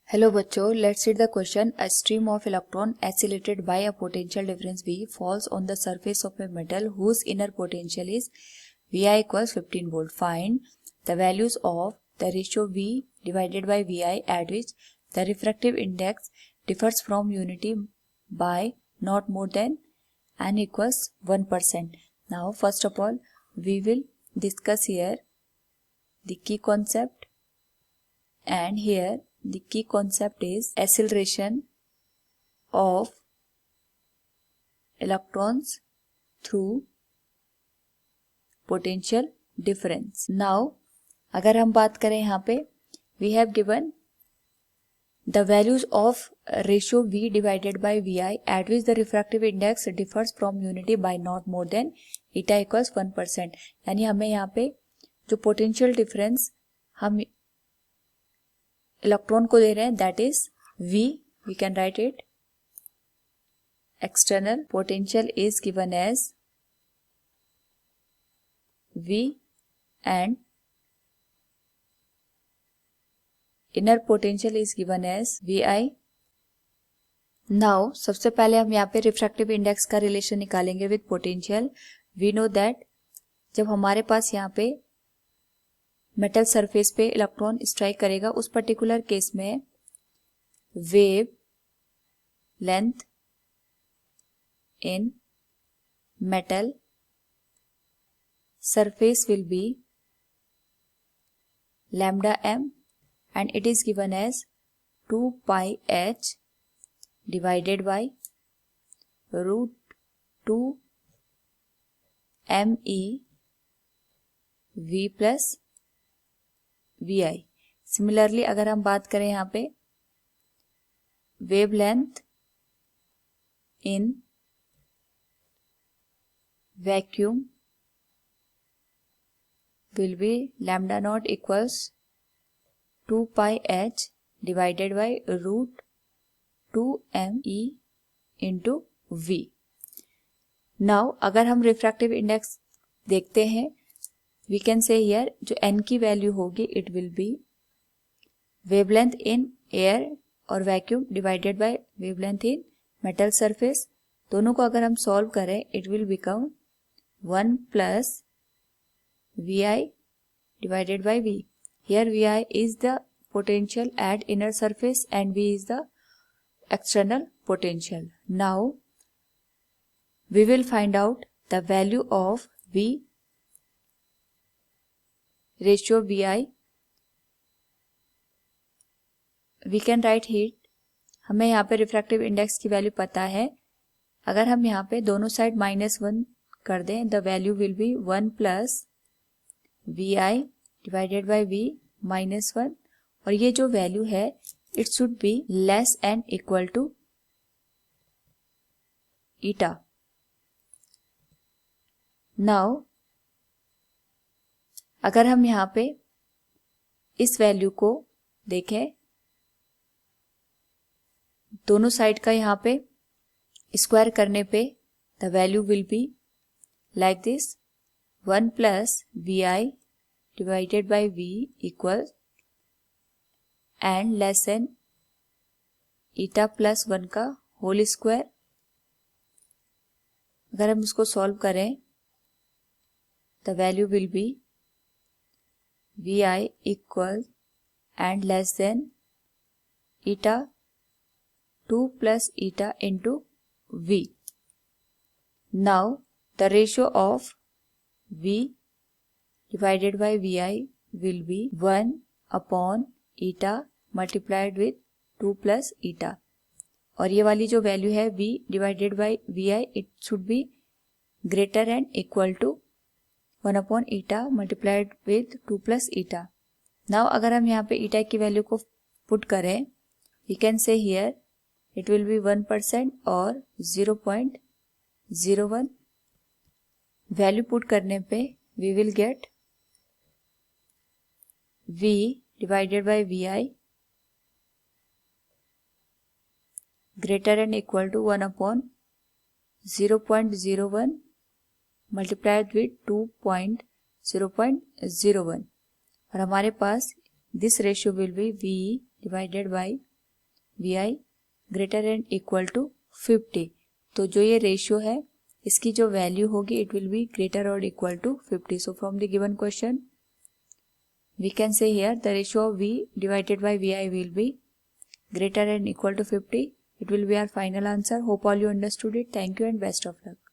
Hello बच्चों, let's read the question. A stream of electron accelerated by a potential difference V falls on the surface of a metal whose inner potential is Vi equals 15 volt. Find the values of the ratio V divided by Vi at which the refractive index differs from unity by not more than n equals 1%. Now first of all we will discuss here the key concept, and here the key concept is acceleration of electrons through potential difference. Now अगर हम बात करें यहाँ पे we have given the values of ratio V divided by Vi at which the refractive index differs from unity by not more than eta equals 1%. यानी हमें यहाँ पे जो पोटेंशियल डिफरेंस हम इलेक्ट्रॉन को दे रहे हैं that is V, we can write it. External potential is given as V and inner potential is given as Vi. Now सबसे पहले हम यहाँ पे रिफ्रैक्टिव इंडेक्स का रिलेशन निकालेंगे with potential. We know that जब हमारे पास यहाँ पे मेटल सरफेस पे इलेक्ट्रॉन स्ट्राइक करेगा उस पर्टिकुलर केस में wavelength in metal surface will be lambda m and it is given as 2 pi h divided by root 2 me v plus vi. Similarly अगर हम बात करें यहाँ पे wave length in vacuum will be lambda naught equals 2 pi h divided by root 2 me into v. Now अगर हम refractive index देखते हैं we can say here जो n की वैल्यू होगी it will be wavelength in air और vacuum divided by wavelength in metal surface. दोनों को अगर हम सॉल्व करें it will become 1 plus Vi divided by V. Here Vi is the potential at inner surface and V is the external potential. Now we will find out the value of V ratio Vi. We can write here, हमें यहाँ पे refractive index की value पता है. अगर हम यहाँ पे दोनों साइड -1 कर दें the value will be 1 plus Vi divided by V -1 और ये जो वैल्यू है it should be less and equal to eta. Now अगर हम यहाँ पे इस वैल्यू को देखें दोनों साइड का यहाँ पे स्क्वायर करने पे the value will B like this 1 plus Vi divided by V equals and less than eta plus 1 का होल स्क्वायर. अगर हम इसको सॉल्व करें the value will B Vi equal and less than eta 2 plus eta into V. Now the ratio of V divided by Vi will be 1 upon eta multiplied with 2 plus eta. और ये वाली जो value है V divided by Vi it should be greater and equal to 1 upon eta multiplied with 2 plus eta. Now अगर हम यहाँ पे eta की वैल्यू को पुट करें we can say here it will be 1% और 0.01. वैल्यू पुट करने पे we will get V divided by Vi greater and equal to 1 upon 0.01 multiplied with 2.0.01 और हमारे पास this ratio will be V divided by VI greater and equal to 50। तो जो ये ratio है इसकी जो वैल्यू होगी इट विल बी ग्रेटर और equal to 50। So from the given question we can say here the ratio of V divided by VI will be greater and equal to 50. It will be our final answer. Hope all you understood it. Thank you and best of luck.